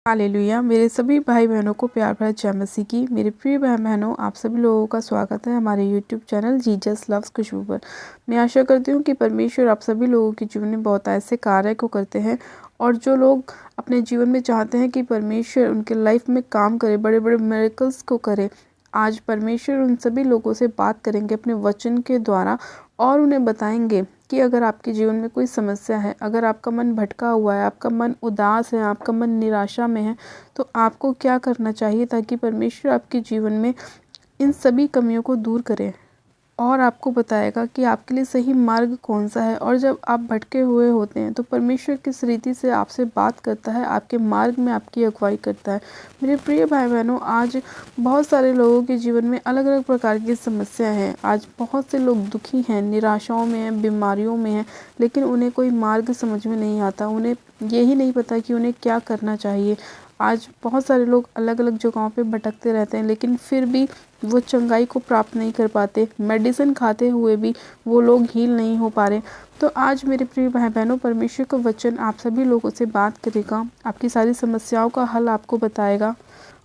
Hallelujah. मेरे सभी भाई बहनों को प्यार भरा जय मसीह की। मेरे प्रिय भाई बहनों, आप सभी लोगों का स्वागत है हमारे यूट्यूब चैनल जीसस लव्स खुशबू पर। मैं आशा करती हूँ कि परमेश्वर आप सभी लोगों के जीवन में बहुत ऐसे कार्य को करते हैं, और जो लोग अपने जीवन में चाहते हैं कि परमेश्वर उनके लाइफ में काम करे, बड़े बड़े मिरेकल्स को करे, आज परमेश्वर उन सभी लोगों से बात करेंगे अपने वचन के द्वारा, और उन्हें बताएंगे कि अगर आपके जीवन में कोई समस्या है, अगर आपका मन भटका हुआ है, आपका मन उदास है, आपका मन निराशा में है, तो आपको क्या करना चाहिए ताकि परमेश्वर आपके जीवन में इन सभी कमियों को दूर करे और आपको बताएगा कि आपके लिए सही मार्ग कौन सा है। और जब आप भटके हुए होते हैं तो परमेश्वर किस रीति से आपसे बात करता है, आपके मार्ग में आपकी अगुवाई करता है। मेरे प्रिय भाई बहनों, आज बहुत सारे लोगों के जीवन में अलग अलग प्रकार की समस्याएं हैं। आज बहुत से लोग दुखी हैं, निराशाओं में हैं, बीमारियों में हैं, लेकिन उन्हें कोई मार्ग समझ में नहीं आता। उन्हें यही नहीं पता कि उन्हें क्या करना चाहिए। आज बहुत सारे लोग अलग अलग जगहों पे भटकते रहते हैं, लेकिन फिर भी वो चंगाई को प्राप्त नहीं कर पाते। मेडिसिन खाते हुए भी वो लोग हील नहीं हो पा रहे। तो आज मेरे प्रिय भाई बहनों, परमेश्वर का वचन आप सभी लोगों से बात करेगा, आपकी सारी समस्याओं का हल आपको बताएगा,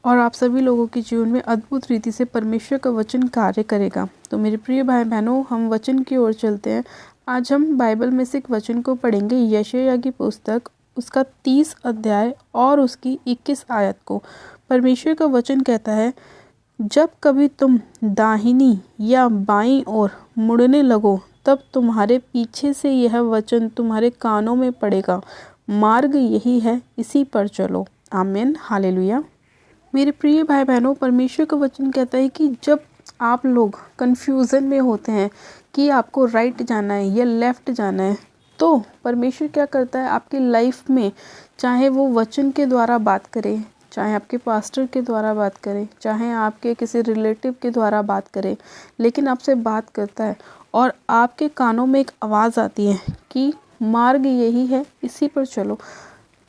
और आप सभी लोगों के जीवन में अद्भुत रीति से परमेश्वर का वचन कार्य करेगा। तो मेरे प्रिय भाई बहनों, हम वचन की ओर चलते हैं। आज हम बाइबल में से एक वचन को पढ़ेंगे, यशायाह की पुस्तक, उसका 30 अध्याय और उसकी 21 आयत को। परमेश्वर का वचन कहता है, जब कभी तुम दाहिनी या बाईं ओर मुड़ने लगो, तब तुम्हारे पीछे से यह वचन तुम्हारे कानों में पड़ेगा, मार्ग यही है, इसी पर चलो। आमीन, हालेलुया। मेरे प्रिय भाई बहनों, परमेश्वर का वचन कहता है कि जब आप लोग कन्फ्यूज़न में होते हैं कि आपको राइट जाना है या लेफ़्ट जाना है, तो परमेश्वर क्या करता है आपकी लाइफ में, चाहे वो वचन के द्वारा बात करे, चाहे आपके पास्टर के द्वारा बात करे, चाहे आपके किसी रिलेटिव के द्वारा बात करे, लेकिन आपसे बात करता है और आपके कानों में एक आवाज़ आती है कि मार्ग यही है, इसी पर चलो।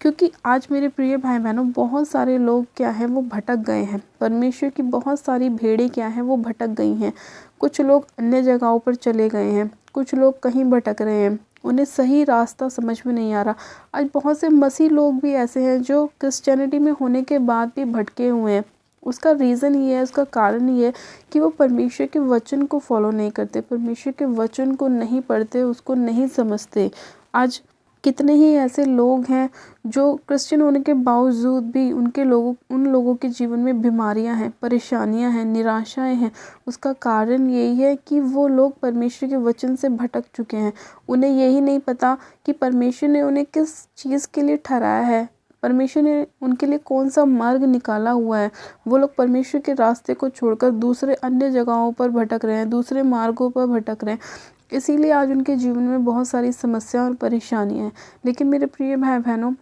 क्योंकि आज मेरे प्रिय भाई बहनों, बहुत सारे लोग क्या हैं, वो भटक गए हैं। परमेश्वर की बहुत सारी भेड़ें क्या हैं, वो भटक गई हैं। कुछ लोग अन्य जगहों पर चले गए हैं, कुछ लोग कहीं भटक रहे हैं, उन्हें सही रास्ता समझ में नहीं आ रहा। आज बहुत से मसीह लोग भी ऐसे हैं जो क्रिश्चियनिटी में होने के बाद भी भटके हुए हैं। उसका रीज़न ये है, उसका कारण ये है कि वो परमेश्वर के वचन को फॉलो नहीं करते, परमेश्वर के वचन को नहीं पढ़ते, उसको नहीं समझते। आज कितने ही ऐसे लोग हैं जो क्रिश्चियन होने के बावजूद भी उन लोगों के जीवन में बीमारियां हैं, परेशानियां हैं, निराशाएं हैं। उसका कारण यही है कि वो लोग परमेश्वर के वचन से भटक चुके हैं। उन्हें यही नहीं पता कि परमेश्वर ने उन्हें किस चीज़ के लिए ठहराया है, परमेश्वर ने उनके लिए कौन सा मार्ग निकाला हुआ है। वो लोग परमेश्वर के रास्ते को छोड़कर दूसरे अन्य जगहों पर भटक रहे हैं, दूसरे मार्गों पर भटक रहे हैं। इसीलिए आज उनके जीवन में बहुत सारी समस्या और परेशानियां हैं। लेकिन मेरे प्रिय भाई बहनों,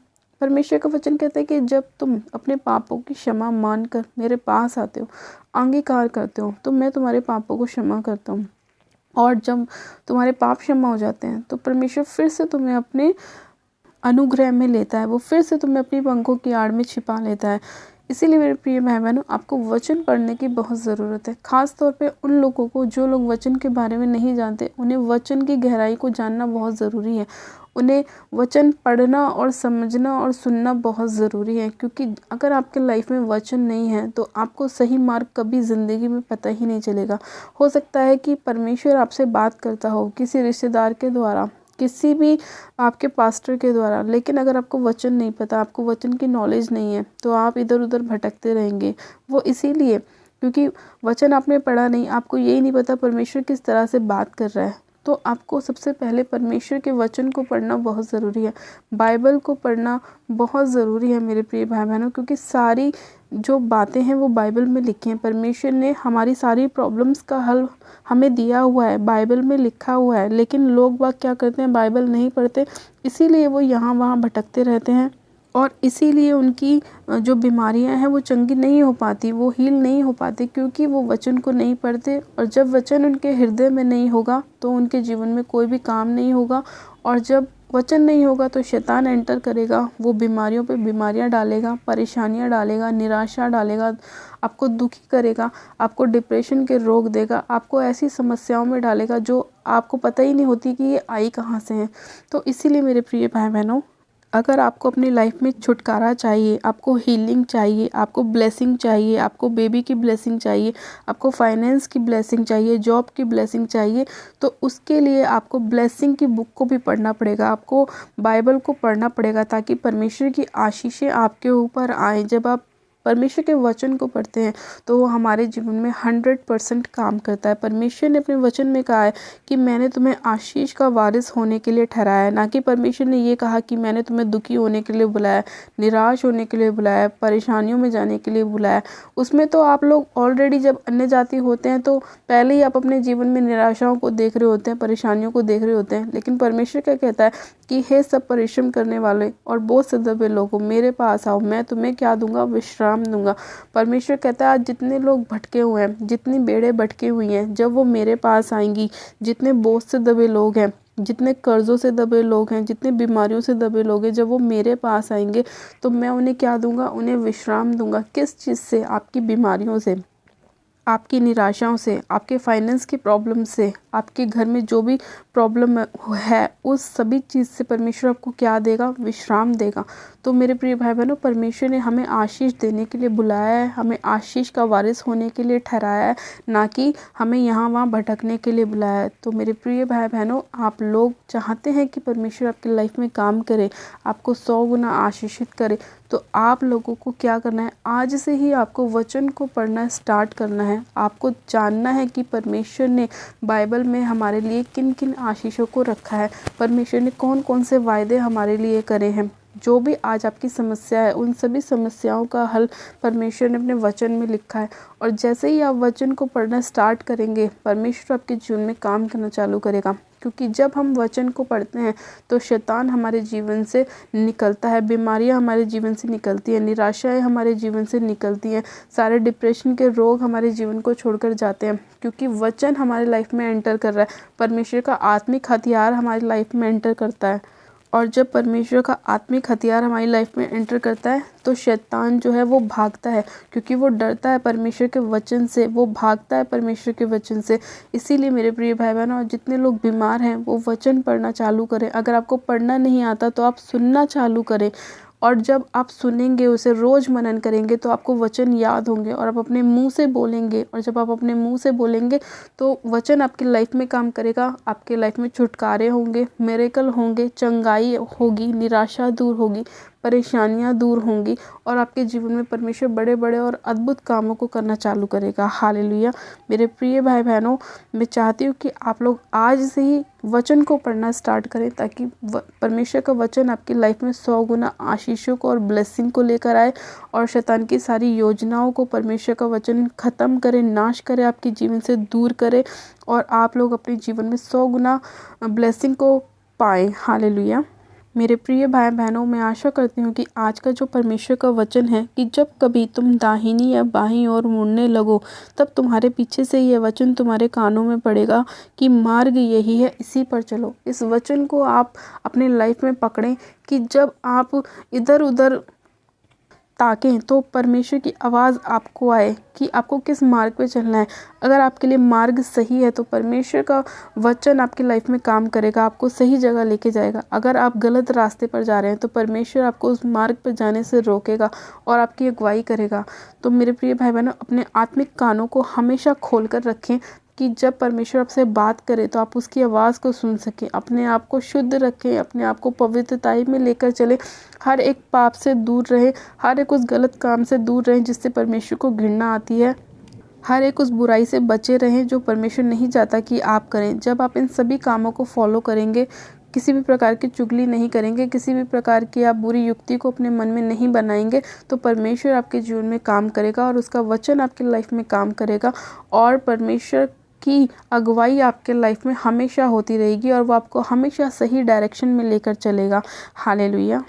परमेश्वर का वचन कहता है कि जब तुम अपने पापों की क्षमा मानकर मेरे पास आते हो, अंगीकार करते हो, तो मैं तुम्हारे पापों को क्षमा करता हूँ। और जब तुम्हारे पाप क्षमा हो जाते हैं तो परमेश्वर फिर से तुम्हें अपने अनुग्रह में लेता है, वो फिर से तुम्हें अपनी पंखों की आड़ में छिपा लेता है। इसीलिए मेरे प्रिय भाई बहनों, आपको वचन पढ़ने की बहुत ज़रूरत है। ख़ास तौर पे उन लोगों को जो लोग वचन के बारे में नहीं जानते, उन्हें वचन की गहराई को जानना बहुत ज़रूरी है। उन्हें वचन पढ़ना और समझना और सुनना बहुत ज़रूरी है, क्योंकि अगर आपके लाइफ में वचन नहीं है तो आपको सही मार्ग कभी ज़िंदगी में पता ही नहीं चलेगा। हो सकता है कि परमेश्वर आपसे बात करता हो किसी रिश्तेदार के द्वारा, किसी भी आपके पास्टर के द्वारा, लेकिन अगर आपको वचन नहीं पता, आपको वचन की नॉलेज नहीं है, तो आप इधर उधर भटकते रहेंगे। वो इसीलिए क्योंकि वचन आपने पढ़ा नहीं, आपको यही नहीं पता परमेश्वर किस तरह से बात कर रहा है। तो आपको सबसे पहले परमेश्वर के वचन को पढ़ना बहुत ज़रूरी है, बाइबल को पढ़ना बहुत ज़रूरी है मेरे प्रिय भाई बहनों, क्योंकि सारी जो बातें हैं वो बाइबल में लिखी हैं। परमेश्वर ने हमारी सारी प्रॉब्लम्स का हल हमें दिया हुआ है, बाइबल में लिखा हुआ है। लेकिन लोग बाग क्या करते हैं, बाइबल नहीं पढ़ते, इसीलिए वो यहाँ वहाँ भटकते रहते हैं, और इसीलिए उनकी जो बीमारियां हैं वो चंगी नहीं हो पाती, वो हील नहीं हो पाती, क्योंकि वो वचन को नहीं पढ़ते। और जब वचन उनके हृदय में नहीं होगा तो उनके जीवन में कोई भी काम नहीं होगा। और जब वचन नहीं होगा तो शैतान एंटर करेगा, वो बीमारियों पे बीमारियां डालेगा, परेशानियां डालेगा, निराशा डालेगा, आपको दुखी करेगा, आपको डिप्रेशन के रोग देगा, आपको ऐसी समस्याओं में डालेगा जो आपको पता ही नहीं होती कि ये आई कहाँ से हैं। तो इसीलिए मेरे प्रिय भाई बहनों, अगर आपको अपनी लाइफ में छुटकारा चाहिए, आपको हीलिंग चाहिए, आपको ब्लेसिंग चाहिए, आपको बेबी की ब्लेसिंग चाहिए, आपको फाइनेंस की ब्लेसिंग चाहिए, जॉब की ब्लेसिंग चाहिए, तो उसके लिए आपको ब्लेसिंग की बुक को भी पढ़ना पड़ेगा, आपको बाइबल को पढ़ना पड़ेगा, ताकि परमेश्वर की आशीषें आपके ऊपर आएँ। जब आप परमेश्वर के वचन को पढ़ते हैं तो वो हमारे जीवन में 100% काम करता है। परमेश्वर ने अपने वचन में कहा है कि मैंने तुम्हें आशीष का वारिस होने के लिए ठहराया है, ना कि परमेश्वर ने ये कहा कि मैंने तुम्हें दुखी होने के लिए बुलाया, निराश होने के लिए बुलाया, परेशानियों में जाने के लिए बुलाया। उसमें तो आप लोग ऑलरेडी जब अन्य जाति होते हैं तो पहले ही आप अपने जीवन में निराशाओं को देख रहे होते हैं, परेशानियों को देख रहे होते हैं। लेकिन परमेश्वर क्या कहता है कि हे सब परिश्रम करने वाले और बोझ से दबे लोगों, मेरे पास आओ, मैं तुम्हें क्या दूंगा? विश्राम दूंगा। परमेश्वर कहता है आज जितने लोग भटके हुए हैं, जितनी बेड़े भटकी हुई हैं, जब वो मेरे पास आएंगी, जितने बोझ से दबे लोग हैं, जितने कर्जों से दबे लोग हैं, जितने बीमारियों से दबे लोग हैं, जब वो मेरे पास आएंगे तो मैं उन्हें क्या दूंगा? उन्हें विश्राम दूंगा। किस चीज़ से? आपकी बीमारियों से, आपकी निराशाओं से, आपके फाइनेंस की प्रॉब्लम से, आपके घर में जो भी प्रॉब्लम है उस सभी चीज़ से परमेश्वर आपको क्या देगा? विश्राम देगा। तो मेरे प्रिय भाई बहनों, परमेश्वर ने हमें आशीष देने के लिए बुलाया है, हमें आशीष का वारिस होने के लिए ठहराया है, ना कि हमें यहाँ वहाँ भटकने के लिए बुलाया है। तो मेरे प्रिय भाई बहनों, आप लोग चाहते हैं कि परमेश्वर आपकी लाइफ में काम करे, आपको 100 गुना आशीषित करे, तो आप लोगों को क्या करना है? आज से ही आपको वचन को पढ़ना स्टार्ट करना है। आपको जानना है कि परमेश्वर ने बाइबल में हमारे लिए किन किन आशीषों को रखा है, परमेश्वर ने कौन कौन से वायदे हमारे लिए करे हैं। जो भी आज आपकी समस्या है, उन सभी समस्याओं का हल परमेश्वर ने अपने वचन में लिखा है। और जैसे ही आप वचन को पढ़ना स्टार्ट करेंगे, परमेश्वर आपके जीवन में काम करना चालू करेगा। क्योंकि जब हम वचन को पढ़ते हैं तो शैतान हमारे जीवन से निकलता है, बीमारियां हमारे जीवन से निकलती हैं, निराशाएं हमारे जीवन से निकलती हैं, सारे डिप्रेशन के रोग हमारे जीवन को छोड़कर जाते हैं। क्योंकि वचन हमारे लाइफ में एंटर कर रहा है, परमेश्वर का आत्मिक हथियार हमारी लाइफ में एंटर करता है। और जब परमेश्वर का आत्मिक हथियार हमारी लाइफ में एंटर करता है तो शैतान जो है वो भागता है, क्योंकि वो डरता है परमेश्वर के वचन से, वो भागता है परमेश्वर के वचन से। इसीलिए मेरे प्रिय भाई बहनों, जितने लोग बीमार हैं वो वचन पढ़ना चालू करें। अगर आपको पढ़ना नहीं आता तो आप सुनना चालू करें, और जब आप सुनेंगे, उसे रोज़ मनन करेंगे तो आपको वचन याद होंगे और आप अपने मुंह से बोलेंगे। और जब आप अपने मुंह से बोलेंगे तो वचन आपकी लाइफ में काम करेगा, आपके लाइफ में छुटकारे होंगे, मिरेकल होंगे, चंगाई होगी, निराशा दूर होगी, परेशानियां दूर होंगी, और आपके जीवन में परमेश्वर बड़े बड़े और अद्भुत कामों को करना चालू करेगा। हालेलुया। मेरे प्रिय भाई बहनों, मैं चाहती हूँ कि आप लोग आज से ही वचन को पढ़ना स्टार्ट करें, ताकि परमेश्वर का वचन आपकी लाइफ में 100 गुना आशीषों को और ब्लेसिंग को लेकर आए, और शैतान की सारी योजनाओं को परमेश्वर का वचन ख़त्म करे, नाश करे, आपके जीवन से दूर करे, और आप लोग अपने जीवन में 100 गुना ब्लेसिंग को पाएँ। हालेलुया। मेरे प्रिय भाई बहनों, मैं आशा करती हूँ कि आज का जो परमेश्वर का वचन है कि जब कभी तुम दाहिनी या बाईं ओर मुड़ने लगो, तब तुम्हारे पीछे से यह वचन तुम्हारे कानों में पड़ेगा कि मार्ग यही है, इसी पर चलो। इस वचन को आप अपने लाइफ में पकड़ें कि जब आप इधर उधर ताकें तो परमेश्वर की आवाज़ आपको आए कि आपको किस मार्ग पे चलना है। अगर आपके लिए मार्ग सही है तो परमेश्वर का वचन आपकी लाइफ में काम करेगा, आपको सही जगह लेके जाएगा। अगर आप गलत रास्ते पर जा रहे हैं तो परमेश्वर आपको उस मार्ग पर जाने से रोकेगा और आपकी अगुवाई करेगा। तो मेरे प्रिय भाई बहनों, अपने आत्मिक कानों को हमेशा खोल कर रखें कि जब परमेश्वर आपसे बात करे तो आप उसकी आवाज़ को सुन सकें। अपने आप को शुद्ध रखें, अपने आप को पवित्रताई में लेकर चलें, हर एक पाप से दूर रहें, हर एक उस गलत काम से दूर रहें जिससे परमेश्वर को घृणा आती है, हर एक उस बुराई से बचे रहें जो परमेश्वर नहीं चाहता कि आप करें। जब आप इन सभी कामों को फॉलो करेंगे, किसी भी प्रकार की चुगली नहीं करेंगे, किसी भी प्रकार की आप बुरी युक्ति को अपने मन में नहीं बनाएंगे, तो परमेश्वर आपके जीवन में काम करेगा और उसका वचन आपकी लाइफ में काम करेगा, और परमेश्वर की अगुवाई आपके लाइफ में हमेशा होती रहेगी और वो आपको हमेशा सही डायरेक्शन में लेकर चलेगा। हालेलुया।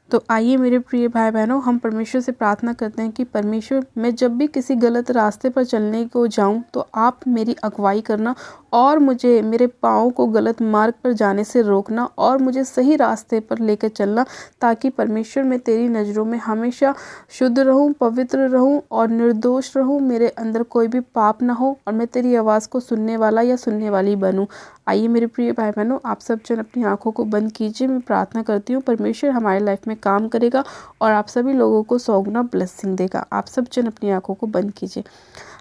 तो आइए मेरे प्रिय भाई बहनों, हम परमेश्वर से प्रार्थना करते हैं कि परमेश्वर, मैं जब भी किसी गलत रास्ते पर चलने को जाऊं तो आप मेरी अगुवाई करना और मुझे मेरे पाँव को गलत मार्ग पर जाने से रोकना और मुझे सही रास्ते पर लेकर चलना, ताकि परमेश्वर मैं तेरी नज़रों में हमेशा शुद्ध रहूं, पवित्र रहूं और निर्दोष रहूं। मेरे अंदर कोई भी पाप ना हो और मैं तेरी आवाज़ को सुनने वाला या सुनने वाली बनूं। आइए मेरे प्रिय भाई बहनों, आप सब जन अपनी आंखों को बंद कीजिए। मैं प्रार्थना करती हूँ परमेश्वर हमारे लाइफ में काम करेगा और आप सभी लोगों को 100 गुना ब्लेसिंग देगा। आप सब जन अपनी आंखों को बंद कीजिए।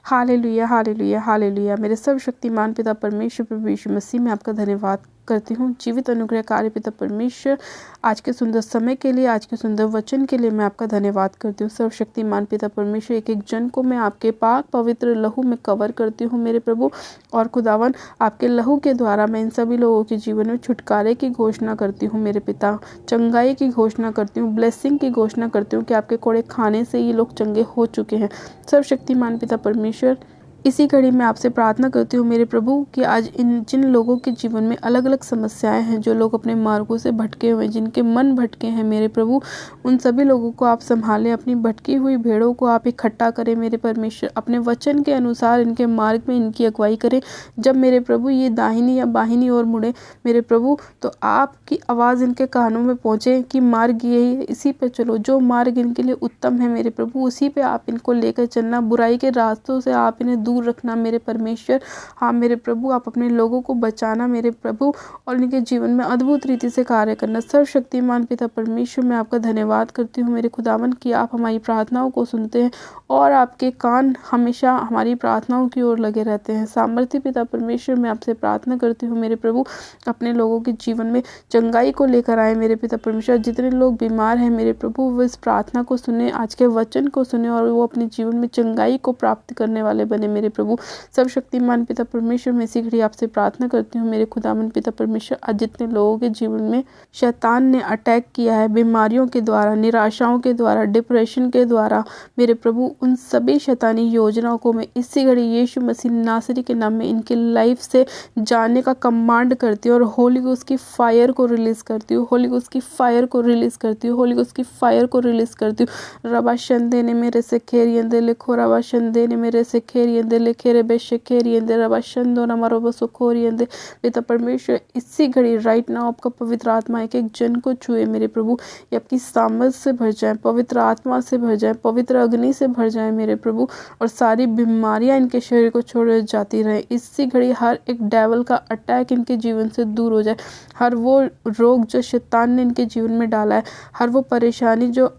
Hallelujah, hallelujah, hallelujah. मेरे सर्वशक्तिमान पिता परमेश्वर प्रभु यीशु मसीह में आपका धन्यवाद करती हूँ। जीवित अनुग्रहकारी पिता परमेश्वर, आज के सुंदर समय के लिए, आज के सुंदर वचन के लिए मैं आपका धन्यवाद करती हूँ। सर्वशक्तिमान पिता परमेश्वर, एक एक जन को मैं आपके पाक पवित्र लहू में कवर करती हूँ मेरे प्रभु। और खुदावन, आपके लहू के द्वारा मैं इन सभी लोगों के जीवन में छुटकारे की घोषणा करती हूँ मेरे पिता, चंगाई की घोषणा करती हूँ, ब्लेसिंग की घोषणा करती हूँ कि आपके कोड़े खाने से ये लोग चंगे हो चुके हैं। सर्वशक्तिमान पिता परमेश्वर, इसी घड़ी मैं आपसे प्रार्थना करती हूँ मेरे प्रभु कि आज जिन लोगों के जीवन में अलग अलग समस्याएं हैं, जो लोग अपने मार्गों से भटके हुए हैं, जिनके मन भटके हैं मेरे प्रभु, उन सभी लोगों को आप संभालें। अपनी भटकी हुई भेड़ों को आप इकट्ठा करें मेरे परमेश्वर। अपने वचन के अनुसार इनके मार्ग में इनकी अगुवाई करें। जब मेरे प्रभु ये दाहिनी या बाहिनी ओर मुड़े मेरे प्रभु, तो आपकी आवाज़ इनके कानों में पहुँचे कि मार्ग यही है, इसी पे चलो। जो मार्ग इनके लिए उत्तम है मेरे प्रभु, उसी पे आप इनको लेकर चलना। बुराई के रास्तों से आप इन्हें दूर रखना मेरे परमेश्वर। हाँ मेरे प्रभु, आप अपने लोगों को बचाना मेरे प्रभु और इनके जीवन में अद्भुत रीति से कार्य करना। सर्वशक्तिमान पिता परमेश्वर, मैं आपका धन्यवाद करती हूँ मेरे खुदावन कि आप हमारी प्रार्थनाओं को सुनते हैं और आपके कान हमेशा हमारी प्रार्थनाओं की ओर लगे रहते हैं। सामर्थ्य पिता परमेश्वर, मैं आपसे प्रार्थना करती हूँ मेरे प्रभु, अपने लोगों के जीवन में चंगाई को लेकर आए मेरे पिता परमेश्वर। जितने लोग बीमार हैं मेरे प्रभु, वो इस प्रार्थना को सुने, आज के वचन को सुने और वो अपने जीवन में चंगाई को प्राप्त करने वाले बने मेरे प्रभु। सर्वशक्तिमान पिता परमेश्वर, मैं इसी घड़ी आपसे प्रार्थना करती हूँ मेरे खुदावन पिता परमेश्वर। आज जितने लोगों के जीवन में शैतान ने अटैक किया है, बीमारियों के द्वारा, निराशाओं के द्वारा, डिप्रेशन के द्वारा मेरे प्रभु, उन सभी शैतानी योजनाओं को मैं इसी घड़ी यीशु मसीह नासरी के नाम में इनके लाइफ से जाने का कमांड करती हूँ और होली गोस्ट की फायर को रिलीज करती हूँ। होली गोस्ट की फायर को रिलीज करती हूँ। होली गोस्ट की फायर को रिलीज करती हूँ। रबा शंदे ने मेरे से खेरियंदे लिखो, रबा शंदे ने मेरे से खेरियंदे लिखे बेशे खेरियंदे, रबा शंदो न मरो बसो खोरियंदे। पिता परमेश्वर, इसी घड़ी राइट नाउ आपका पवित्र आत्मा एक एक जन को छुए मेरे प्रभु। ये आपकी सामर्थ से भर जाए, पवित्र आत्मा से भर जाए, पवित्र अग्नि से भर जाए मेरे प्रभु, और सारी बीमारियां इनके शरीर को छोड़ जाती रहे। इसी घड़ी हर एक डेवल का अटैक इनके जीवन से दूर हो जाए। हर वो रोग जो शैतान ने इनके जीवन में डाला है, हर वो परेशानी जो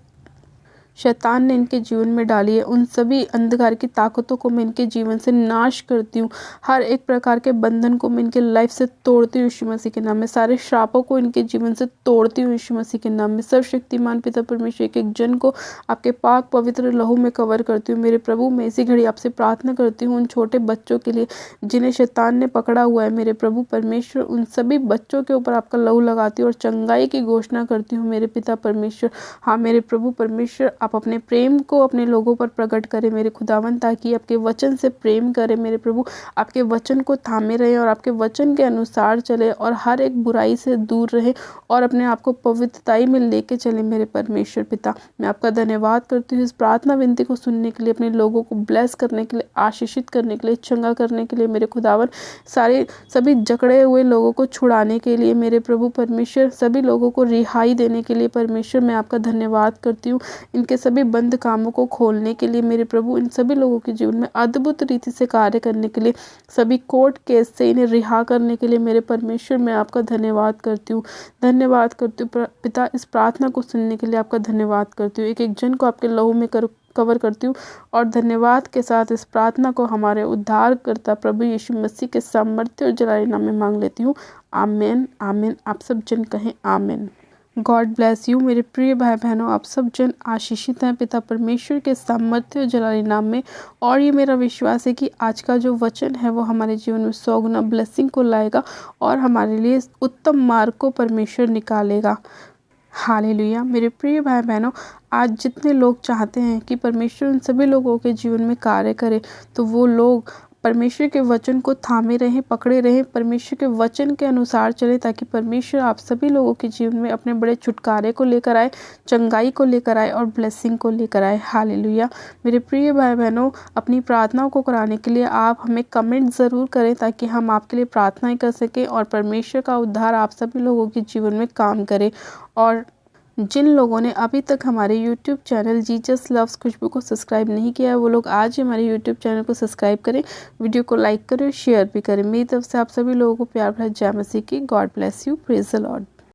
शैतान ने इनके जीवन में डाली है, उन सभी अंधकार की ताकतों को मैं इनके जीवन से नाश करती हूँ। हर एक प्रकार के बंधन को मैं इनके लाइफ से तोड़ती हूँ यीशु मसीह के नाम में। सारे श्रापों को इनके जीवन से तोड़ती हूँ यीशु मसीह के नाम में। सर्वशक्तिमान पिता परमेश्वर, एक एक जन को आपके पाक पवित्र लहू में कवर करती हूँ मेरे प्रभु। मैं इसी घड़ी आपसे प्रार्थना करती हूँ उन छोटे बच्चों के लिए जिन्हें शैतान ने पकड़ा हुआ है मेरे प्रभु परमेश्वर। उन सभी बच्चों के ऊपर आपका लहू लगाती हूँ और चंगाई की घोषणा करती हूँ मेरे पिता परमेश्वर। हाँ मेरे प्रभु परमेश्वर, आप अपने प्रेम को अपने लोगों पर प्रकट करें मेरे खुदावन, ताकि आपके वचन से प्रेम करें मेरे प्रभु, आपके वचन को थामे रहें और आपके वचन के अनुसार चले और हर एक बुराई से दूर रहे और अपने आप को पवित्रताई में लेके चले मेरे परमेश्वर पिता। मैं आपका धन्यवाद करती हूँ इस प्रार्थना विनती को सुनने के लिए, अपने लोगों को ब्लेस करने के लिए, आशीषित करने के लिए, चंगा करने के लिए मेरे खुदावन, सभी जकड़े हुए लोगों को छुड़ाने के लिए मेरे प्रभु परमेश्वर, सभी लोगों को रिहाई देने के लिए परमेश्वर मैं आपका धन्यवाद करती हूँ। इनके सभी बंद कामों को खोलने के लिए मेरे प्रभु, इन सभी लोगों के जीवन में अद्भुत रीति से कार्य करने के लिए, सभी कोर्ट केस से इन्हें रिहा करने के लिए मेरे परमेश्वर मैं आपका धन्यवाद करती हूँ। धन्यवाद करती हूँ पिता, इस प्रार्थना को सुनने के लिए आपका धन्यवाद करती हूँ। एक एक जन को आपके लहू में कवर करती हूँ और धन्यवाद के साथ इस प्रार्थना को हमारे उद्धारकर्ता प्रभु यीशु मसीह के सामर्थ्य और जलाली नाम में मांग लेती हूँ। आमीन, आमीन। आप सब जन कहें आमीन। गॉड ब्लेस यू मेरे प्रिय भाई बहनों, आप सब जन आशीषित हैं पिता परमेश्वर के सामर्थ्य और जलाली नाम में। और ये मेरा विश्वास है कि आज का जो वचन है वो हमारे जीवन में 100 गुना ब्लेसिंग को लाएगा और हमारे लिए उत्तम मार्ग को परमेश्वर निकालेगा। हालेलुया मेरे प्रिय भाई बहनों, आज जितने लोग चाहते हैं कि परमेश्वर उन सभी लोगों के जीवन में कार्य करे, तो वो लोग परमेश्वर के वचन को थामे रहें, पकड़े रहें, परमेश्वर के वचन के अनुसार चलें, ताकि परमेश्वर आप सभी लोगों के जीवन में अपने बड़े छुटकारे को लेकर आए, चंगाई को लेकर आए और ब्लेसिंग को लेकर आए। हालेलुया। मेरे प्रिय भाई बहनों, अपनी प्रार्थनाओं को कराने के लिए आप हमें कमेंट ज़रूर करें, ताकि हम आपके लिए प्रार्थनाएं कर सकें और परमेश्वर का उद्धार आप सभी लोगों के जीवन में काम करे। और जिन लोगों ने अभी तक हमारे YouTube चैनल जीसस लव्स खुशबू को सब्सक्राइब नहीं किया है, वो लोग आज ही हमारे YouTube चैनल को सब्सक्राइब करें, वीडियो को लाइक करें, शेयर भी करें। मेरी तरफ से आप सभी लोगों को प्यार भरा जय मसीह की। God bless you. Praise the Lord.